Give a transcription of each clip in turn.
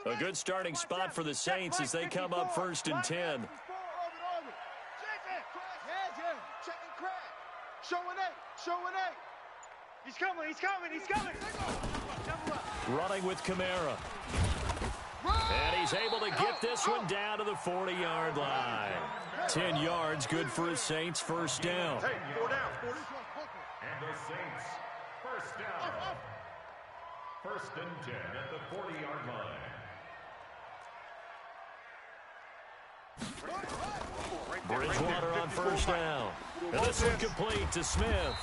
A good starting spot for the Saints as they come up 1st and 10. He's coming. Running with Kamara. And he's able to get this one down to the 40-yard line. 10 yards, good for his Saints, first down. Hey, 4 down. And the Saints, first down. 1st and 10 at the 40-yard line. Bridgewater on first down. And this one complete to Smith.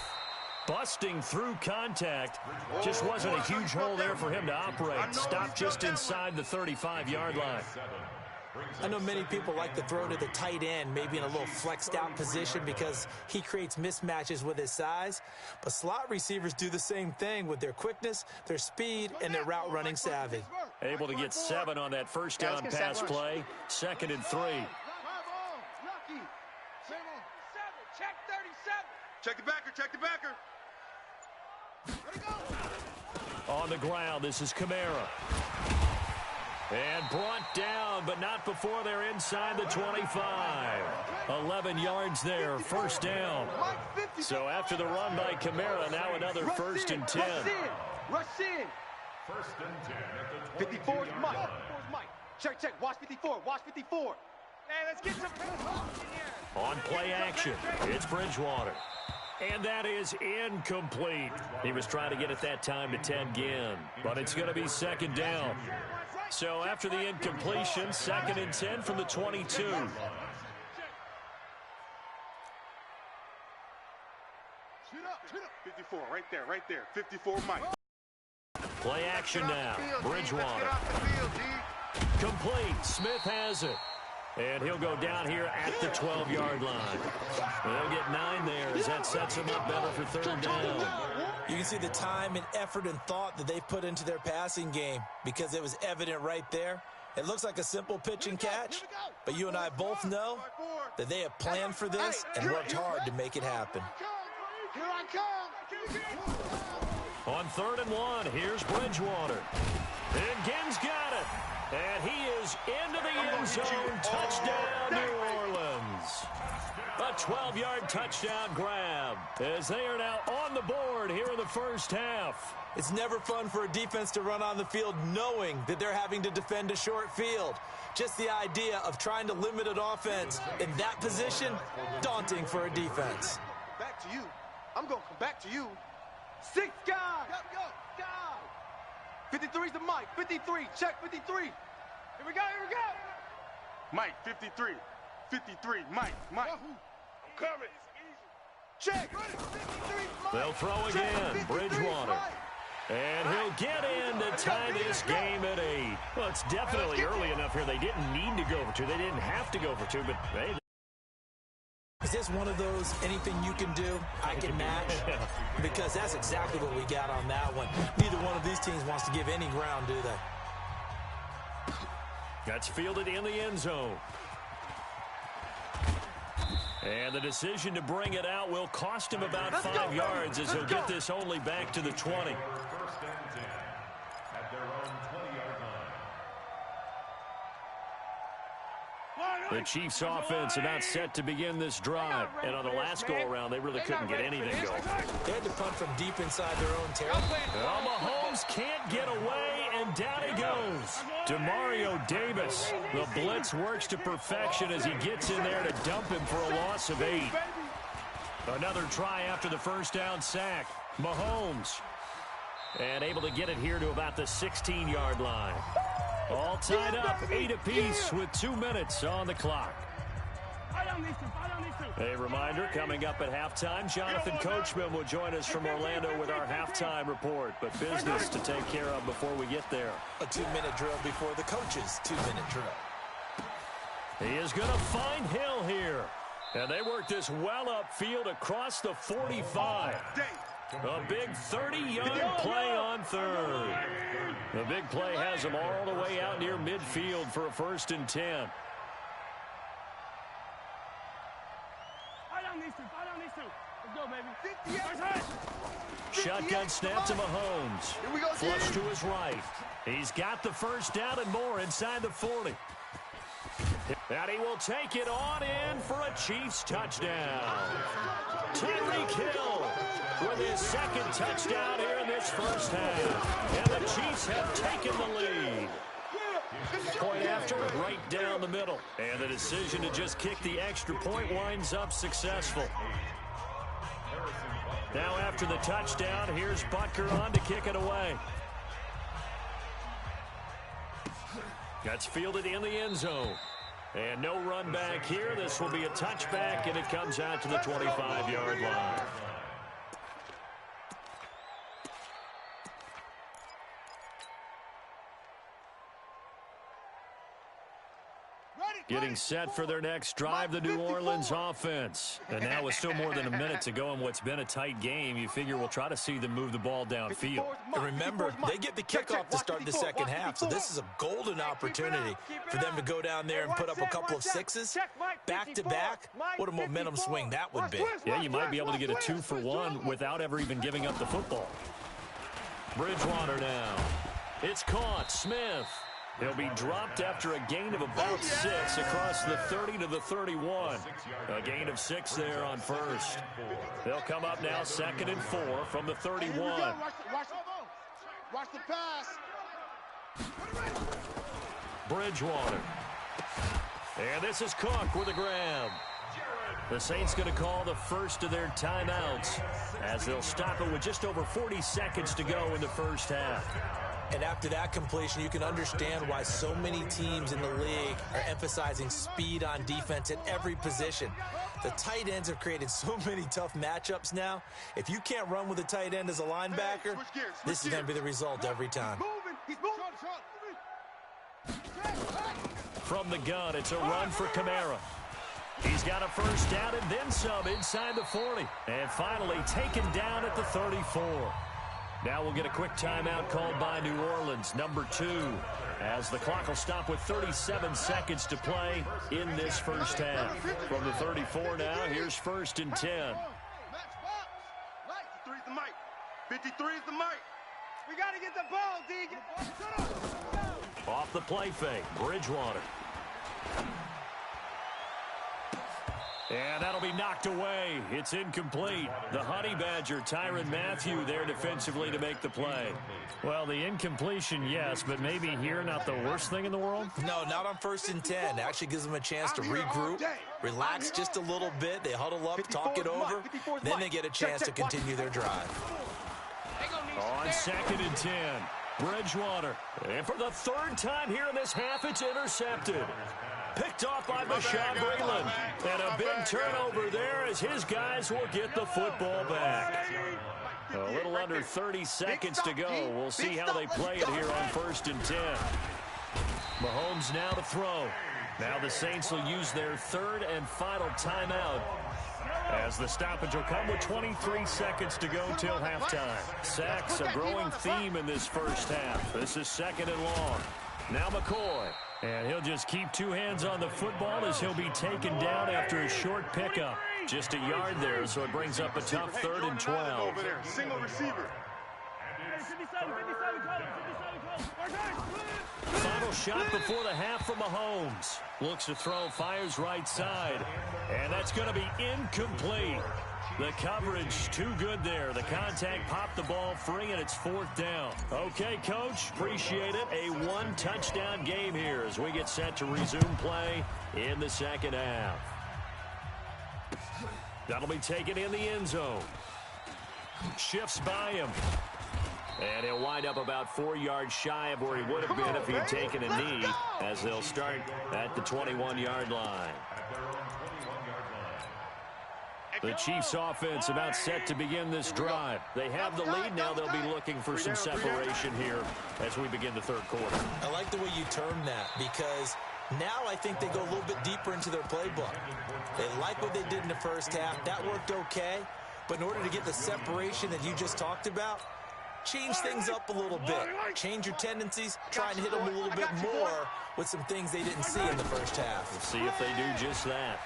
Busting through contact. Just wasn't a huge hole there for him to operate. Stopped just inside the 35-yard line. I know many people like to throw to the tight end, maybe in a little flexed out position because he creates mismatches with his size. But slot receivers do the same thing with their quickness, their speed, and their route running savvy. Able to get 7 on that first down pass play. 2nd and 3. Check the backer. On the ground, this is Kamara. And brought down, but not before they're inside the 25. 11 yards there, first down. So after the run by Kamara, now another 1st and 10. Rush in. 1st and 10 at the 54 is Mike. Check. Watch 54. Hey, let's get some in here. On play action, it's Bridgewater. And that is incomplete. He was trying to get it that time to 10 again, but it's going to be 2nd down. So after the incompletion, 2nd and 10 from the 22. 54, right there. 54, Mike. Play action now. Bridgewater. Complete. Smith has it. And he'll go down here at the 12-yard line. They'll get 9 there as that sets him up better for 3rd down. You can see the time and effort and thought that they've put into their passing game because it was evident right there. It looks like a simple pitch and catch, but you and I both know that they have planned for this and worked hard to make it happen. Here I come. On 3rd and 1, here's Bridgewater. And Ginn's got it. And he is into the end zone. Touchdown, New Orleans. A 12-yard touchdown grab as they are now on the board here in the first half. It's never fun for a defense to run on the field knowing that they're having to defend a short field. Just the idea of trying to limit an offense in that position, daunting for a defense. Back to you. I'm going to come back to you. 6 guys. Go. 53's the Mike. 53. Check 53. Here we go. Mike, 53. Mike. I'm coming. Check. 53. Mike. They'll throw again. Bridgewater. And he'll get in to tie this game at 8. Well, it's definitely early enough here. They didn't need to go for 2. They didn't have to go for 2, but hey. Is this one of those anything you can do, I can match? Because that's exactly what we got on that one. Neither one of these teams wants to give any ground, do they? That's fielded in the end zone. And the decision to bring it out will cost him about 5 yards as he'll get this only back to the 20. 1st and 10 at their own 20-yard line. The Chiefs' offense are not set to begin this drive. And on the last go-around, they really couldn't get anything going. They had to punt from deep inside their own territory. Well, Mahomes can't get away, and down he goes. Demario Davis. The blitz works to perfection as he gets in there to dump him for a loss of 8. Another try after the first down sack. Mahomes. And able to get it here to about the 16-yard line. All tied up, 8 apiece with 2 minutes on the clock. A reminder, coming up at halftime, Jonathan Coachman will join us from Orlando with our halftime report. But business to take care of before we get there. A 2-minute drill before the coach's 2-minute drill. He is going to find Hill here. And they work this well upfield across the 45. A big 30-yard play on 3rd. The big play has them all the way out near midfield for a 1st and 10. Shotgun snap to Mahomes. Flush to his right. He's got the first down and more inside the 40. And he will take it on in for a Chiefs touchdown. Tyreek Hill with his second touchdown here in this first half. And the Chiefs have taken the lead. Point after, right down the middle. And the decision to just kick the extra point winds up successful. Now after the touchdown, here's Butker on to kick it away. That's fielded in the end zone. And no run back here. This will be a touchback, and it comes out to the 25-yard line. Getting set for their next drive, the New Orleans offense. And now with still more than a minute to go in what's been a tight game, you figure we'll try to see them move the ball downfield. And remember, they get the kickoff to start the second half, so this is a golden opportunity for them to go down there and put up a couple of sixes back-to-back. What a momentum swing that would be. Yeah, you might be able to get a 2-for-1 without ever even giving up the football. Bridgewater now. It's caught. Smith. He'll be dropped after a gain of about 6 across the 30 to the 31. A gain of 6 there on first. They'll come up now 2nd and 4 from the 31. Watch the pass. Bridgewater. And this is Cook with a grab. The Saints going to call the first of their timeouts as they'll stop it with just over 40 seconds to go in the first half. And after that completion, you can understand why so many teams in the league are emphasizing speed on defense at every position. The tight ends have created so many tough matchups now. If you can't run with a tight end as a linebacker, this is going to be the result every time. From the gun, it's a run for Kamara. He's got a first down and then some inside the 40. And finally taken down at the 34. Now we'll get a quick timeout called by New Orleans, number 2, as the clock will stop with 37 seconds to play in this first half. From the 34 now, here's 1st and 10. 53 is the mic. 53 is the mic. We got to get the ball, D. Off the play fake, Bridgewater. And that'll be knocked away. It's incomplete. The Honey Badger, Tyrann Mathieu, there defensively to make the play. Well, the incompletion, yes, but maybe here not the worst thing in the world? No, not on 1st and 10. It actually gives them a chance to regroup, relax just a little bit. They huddle up, talk it over, then they get a chance to continue their drive. On 2nd and 10, Bridgewater. And for the 3rd time here in this half, it's intercepted. Picked off by Bashaud Breeland. And a big turnover there as his guys will get the football back. A little under 30 seconds to go. We'll see how they play it here on 1st and 10. Mahomes now to throw. Now the Saints will use their 3rd and final timeout as the stoppage will come with 23 seconds to go till halftime. Sacks, a growing theme in this first half. This is 2nd and long. Now McCoy. And he'll just keep 2 hands on the football as he'll be taken down after a short pickup. Just a yard there, so it brings up a tough 3rd and 12. Over there, single receiver. Final shot before the half from Mahomes. Looks to throw, fires right side. And that's going to be incomplete. The coverage too good there. The contact popped the ball free, and it's 4th down. Okay, Coach, appreciate it. A 1-touchdown game here as we get set to resume play in the second half. That'll be taken in the end zone. Shifts by him. And he'll wind up about 4 yards shy of where he would have been if he'd taken a knee, as they'll start at the 21-yard line. The Chiefs offense about set to begin this drive. They have the lead now. They'll be looking for some separation here as we begin the 3rd quarter. I like the way you term that because now I think they go a little bit deeper into their playbook. They like what they did in the first half. That worked okay. But in order to get the separation that you just talked about, change things up a little bit. Change your tendencies, try and hit them a little bit more with some things they didn't see in the first half. We'll see if they do just that.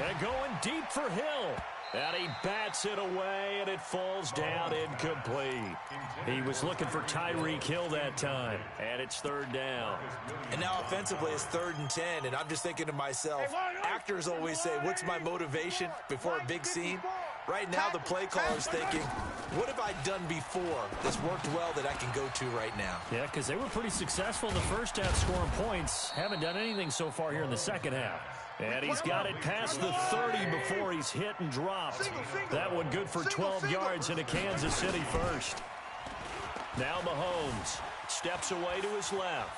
And going deep for Hill. And he bats it away, and it falls down incomplete. He was looking for Tyreek Hill that time, and it's third down. And now offensively, it's 3rd and 10, and I'm just thinking to myself, actors always say, what's my motivation before a big scene? Right now, the play caller's thinking, what have I done before that's worked well that I can go to right now? Yeah, because they were pretty successful in the first half scoring points. Haven't done anything so far here in the second half. And he's got it past the 30 before he's hit and dropped. That one good for 12 yards into Kansas City first. Now Mahomes steps away to his left.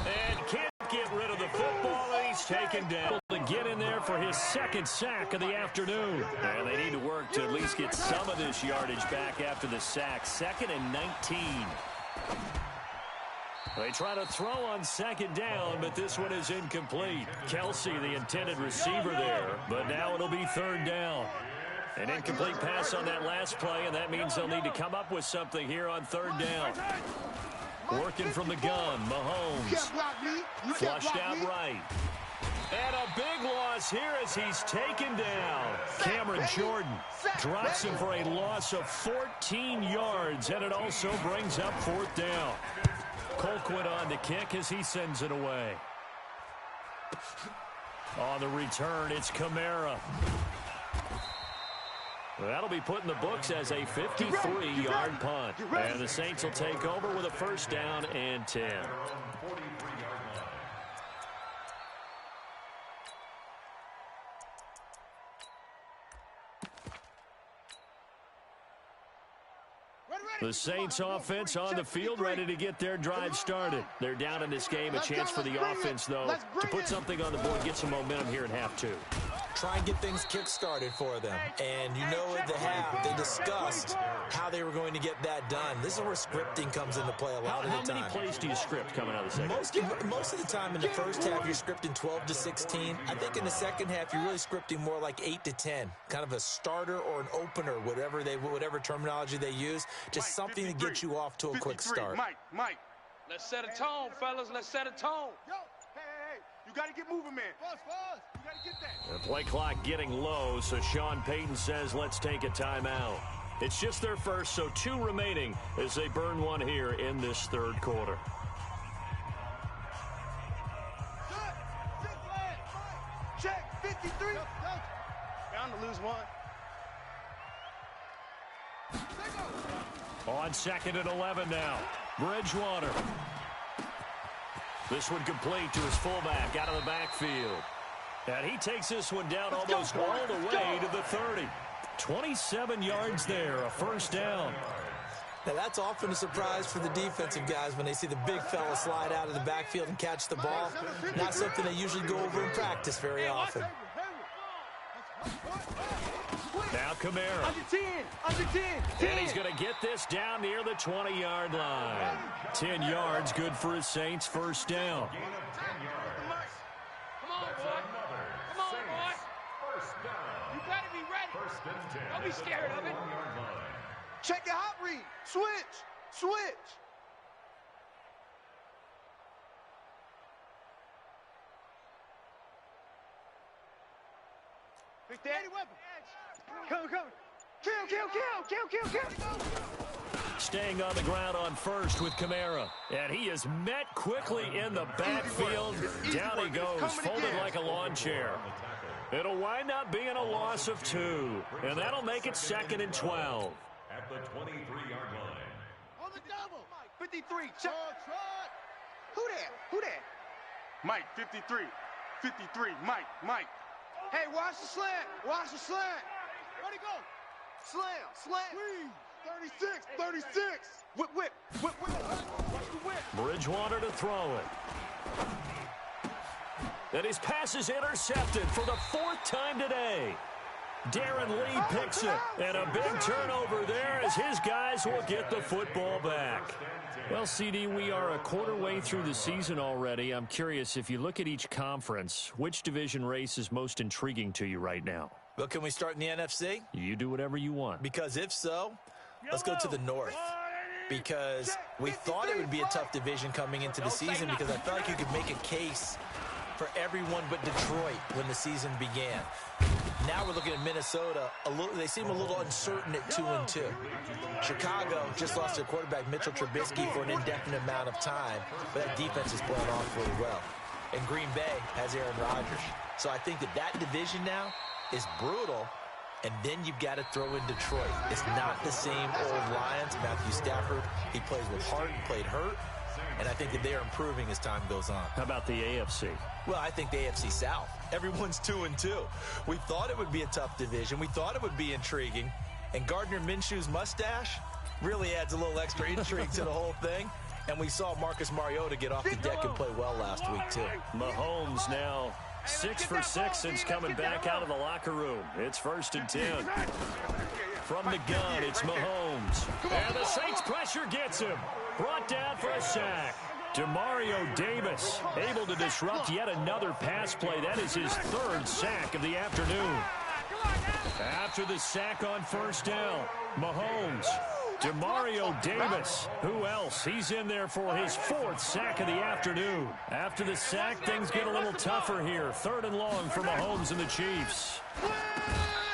And can't get rid of the football, and he's taken down to get in there for his second sack of the afternoon. And they need to work to at least get some of this yardage back after the sack. 2nd and 19. They try to throw on 2nd down, but this one is incomplete. Kelsey, the intended receiver there, but now it'll be 3rd down. An incomplete pass on that last play, and that means they'll need to come up with something here on 3rd down. Working from the gun, Mahomes. Flushed out right. And a big loss here as he's taken down. Cameron Jordan drops him for a loss of 14 yards, and it also brings up 4th down. Colquitt on the kick as he sends it away. On the return, it's Kamara. That'll be put in the books as a 53-yard punt. And the Saints will take over with a 1st down and 10. The Saints offense on the field, ready to get their drive started. They're down in this game. A chance for the offense, though, to put something on the board, get some momentum here in half 2. Try and get things kick-started for them. And you know at the half, they discussed how they were going to get that done. This is where scripting comes into play a lot of the time. How many plays do you script coming out of the second? Most of the time in the first half, you're scripting 12 to 16. I think in the second half, you're really scripting more like 8 to 10. Kind of a starter or an opener, whatever terminology they use. Just something to get you off to a quick start. Mike. Let's set a tone, fellas. Let's set a tone. Yo, hey. You got to get moving, man. You got to get that. The play clock getting low, so Sean Payton says let's take a timeout. It's just their first, so 2 remaining as they burn one here in this 3rd quarter. Check, 53. Bound to lose one. On 2nd and 11 now. Bridgewater. This one complete to his fullback out of the backfield. And he takes this one down almost all the way to the 30. 27 yards there, a 1st down. Now, that's often a surprise for the defensive guys when they see the big fella slide out of the backfield and catch the ball. Not something they usually go over in practice very often. Now Kamara. Under 10. And he's going to get this down near the 20-yard line. 10 yards, good for his Saints, 1st down. Come on, boy. You better be ready. Don't be scared of it. Check the hot read. Switch. Big Daddy weapon. Come. Kill. Staying on the ground on 1st with Kamara. And he is met quickly in the backfield. Down he goes, folded like a lawn chair. It'll wind up being a loss of 2. And that'll make it 2nd and 12. At the 23-yard line. On the double. 53. Check. Who that? Mike, 53. Mike. Hey, watch the slant. Where'd he go? Slam. 36. Whip. Bridgewater to throw it. And his pass is intercepted for the 4th time today. Darren Lee picks it. And a big turnover there as his guys will get the football back. Well, CD, we are a quarter way through the season already. I'm curious, if you look at each conference, which division race is most intriguing to you right now? Well, can we start in the NFC? You do whatever you want. Because if so, Let's go to the north, because we thought it would be a tough division coming into the season, because I felt like you could make a case for everyone but Detroit when the season began. Now we're looking at Minnesota. They seem a little uncertain at 2-2. Chicago just lost their quarterback, Mitchell Trubisky, for an indefinite amount of time, but that defense is playing off really well. And Green Bay has Aaron Rodgers. So I think that division now is brutal, and then you've got to throw in Detroit. It's not the same old Lions. Matthew Stafford, he plays with heart, played hurt, and I think that they are improving as time goes on. How about the AFC? Well, I think the AFC South. Everyone's 2-2. We thought it would be a tough division. We thought it would be intriguing. And Gardner Minshew's mustache really adds a little extra intrigue to the whole thing. And we saw Marcus Mariota get off the deck and play well last week, too. Mahomes now 6 for 6 since coming back out of the locker room. It's 1st and 10. From the gun, it's Mahomes. And the Saints pressure gets him. Brought down for a sack. Demario Davis able to disrupt yet another pass play. That is his 3rd sack of the afternoon. After the sack on 1st down, Mahomes, Demario Davis. Who else? He's in there for his 4th sack of the afternoon. After the sack, things get a little tougher here. 3rd and long for Mahomes and the Chiefs.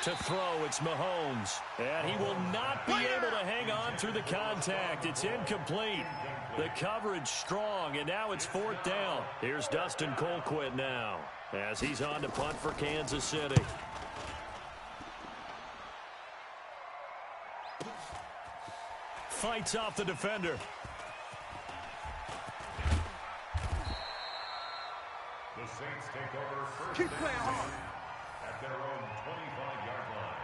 To throw, it's Mahomes. And he will not be able to hang on through the contact. It's incomplete. The coverage strong, and now it's 4th down. Here's Dustin Colquitt now, as he's on to punt for Kansas City. Fights off the defender. The Saints take over first. Keep playing hard. At their own 25-yard line.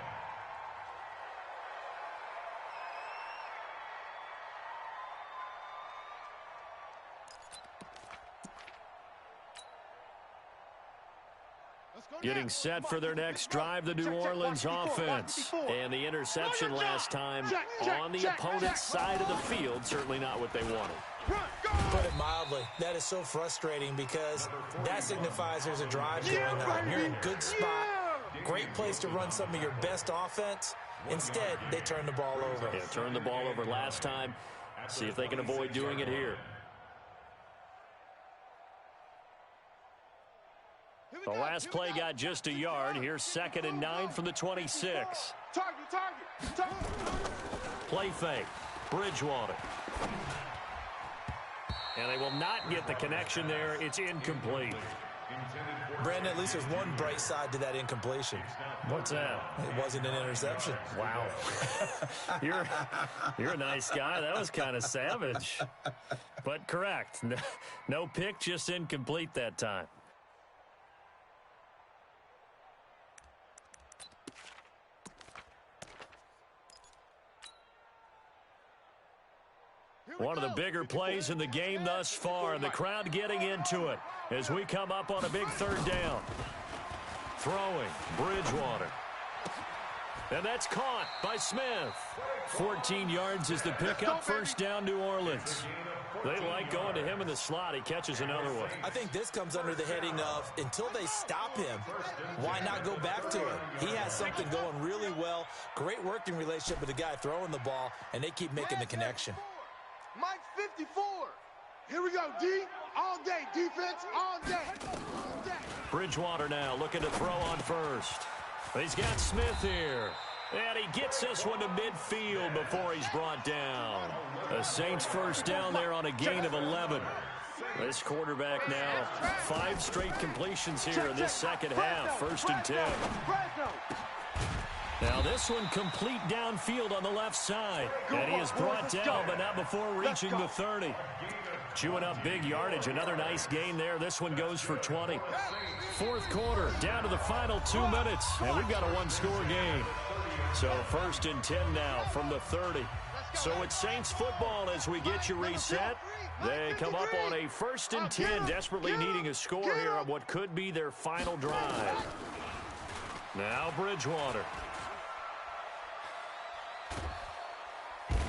Getting set for their next drive, the New Orleans offense. And the interception last time on the opponent's side of the field, certainly not what they wanted. Put it mildly, that is so frustrating, because that signifies there's a drive going on. You're in a good spot, great place to run some of your best offense. Instead, they turn the ball over. Yeah, turned the ball over last time. See if they can avoid doing it here. The last play got just a yard. Here's 2nd and 9 from the 26. Target. Play fake. Bridgewater. And they will not get the connection there. It's incomplete. Brandon, at least there's one bright side to that incompletion. What's that? It wasn't an interception. Wow. You're a nice guy. That was kind of savage. But correct. No pick, just incomplete that time. One of the bigger plays in the game thus far, and the crowd getting into it as we come up on a big 3rd down. Throwing, Bridgewater. And that's caught by Smith. 14 yards is the pickup, 1st down, New Orleans. They like going to him in the slot. He catches another one. I think this comes under the heading of, until they stop him, why not go back to it? He has something going really well. Great working relationship with the guy throwing the ball, and they keep making the connection. Mike 54. Here we go, D. All day. Defense, all day. Bridgewater now looking to throw on 1st. He's got Smith here. And he gets this one to midfield before he's brought down. The Saints 1st down there on a gain of 11. This quarterback now 5 straight completions here in this 2nd half. 1st and 10. Now this one complete downfield on the left side. And he is brought down, but not before reaching the 30. Chewing up big yardage. Another nice gain there. This one goes for 20. 4th quarter, down to the final 2 minutes. And we've got a 1-score game. So 1st and 10 now from the 30. So it's Saints football as we get you reset. They come up on a 1st and 10, desperately needing a score here on what could be their final drive. Now Bridgewater.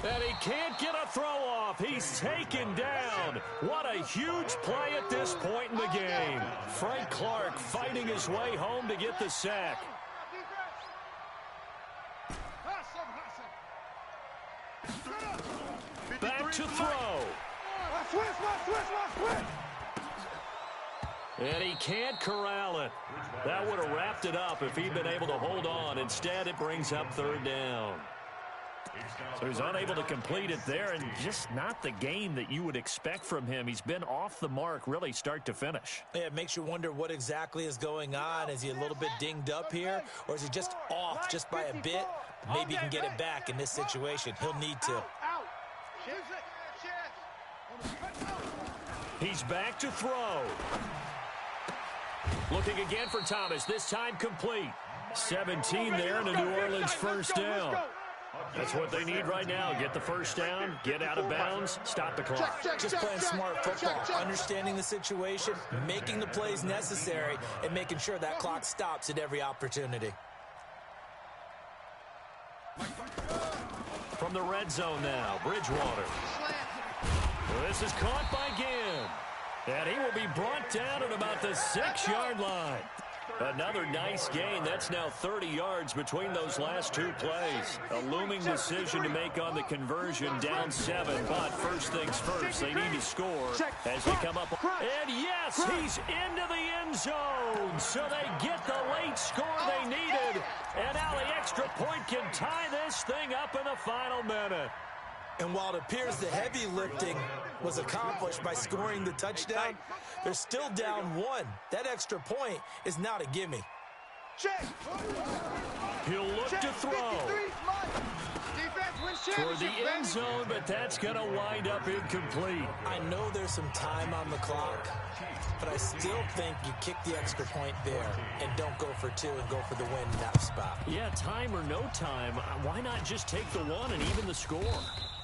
And he can't get a throw off. He's taken down. What a huge play at this point in the game. Frank Clark fighting his way home to get the sack. Back to throw. And he can't corral it. That would have wrapped it up if he'd been able to hold on. Instead, it brings up third down. So he's unable to complete it there, and just not the game that you would expect from him. He's been off the mark really start to finish. Yeah, it makes you wonder what exactly is going on. Is he a little bit dinged up here, or is he just off just by a bit? Maybe he can get it back in this situation. He'll need to. He's back to throw. Looking again for Thomas, this time complete. 17 there and a New Orleans first down. That's what they need right now. Get the first down, get out of bounds, stop the clock. Just playing smart football, understanding the situation, making the plays necessary, and making sure that clock stops at every opportunity. From the red zone now, Bridgewater. This is caught by Ginn. And he will be brought down at about the 6-yard line. Another nice gain. That's now 30 yards between those last two plays. A looming decision to make on the conversion, down 7. But first things first, they need to score as they come up. And yes, he's into the end zone. So they get the late score they needed. And now the extra point can tie this thing up in the final minute. And while it appears the heavy lifting was accomplished by scoring the touchdown, they're still down 1. That extra point is not a gimme. He'll look to throw toward the end zone, but that's going to wind up incomplete. I know there's some time on the clock, but I still think you kick the extra point there and don't go for 2 and go for the win in that spot. Yeah, time or no time, why not just take the 1 and even the score?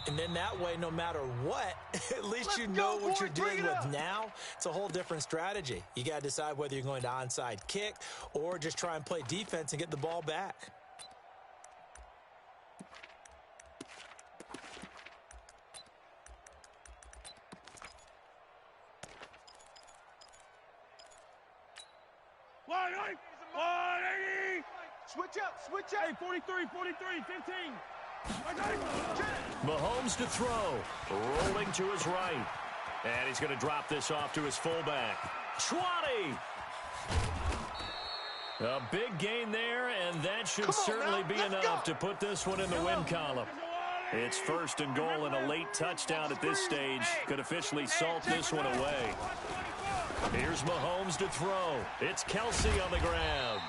And then that way, no matter what, at least you know what you're dealing with now. It's a whole different strategy. You got to decide whether you're going to onside kick or just try and play defense and get the ball back. Switch up, switch up. Hey, 43, 15. Mahomes to throw, rolling to his right. And he's going to drop this off to his fullback. Schwatty! A big gain there, and that should certainly be enough to put this one in the win column. It's first and goal and a late touchdown at this stage could officially salt this one away. Here's Mahomes to throw. It's Kelsey on the ground.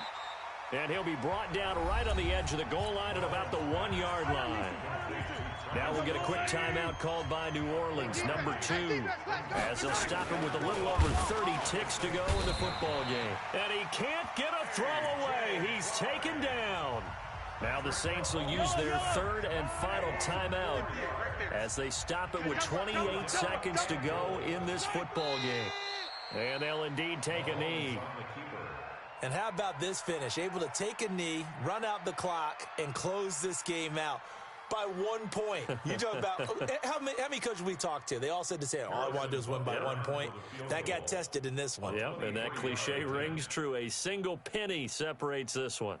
And he'll be brought down right on the edge of the goal line at about the 1-yard line. Now we'll get a quick timeout called by New Orleans, number 2, as they'll stop him with a little over 30 ticks to go in the football game. And he can't get a throw away. He's taken down. Now the Saints will use their third and final timeout as they stop it with 28 seconds to go in this football game. And they'll indeed take a knee. And how about this finish? Able to take a knee, run out the clock, and close this game out by 1 point. You talk about how many coaches we talked to? They all said the same. All I want to do is win by 1 point. That got tested in this one. Yep, and that cliche rings true. A single penny separates this one.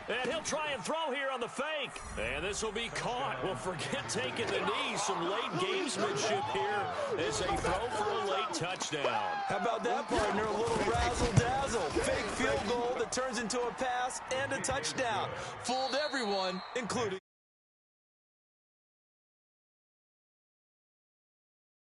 And he'll try and throw here on the fake. And this will be caught. Well, forget taking the knee. Some late gamesmanship here as they throw for a late touchdown. How about that, partner? A little razzle-dazzle. Fake field goal that turns into a pass and a touchdown. Fooled everyone, including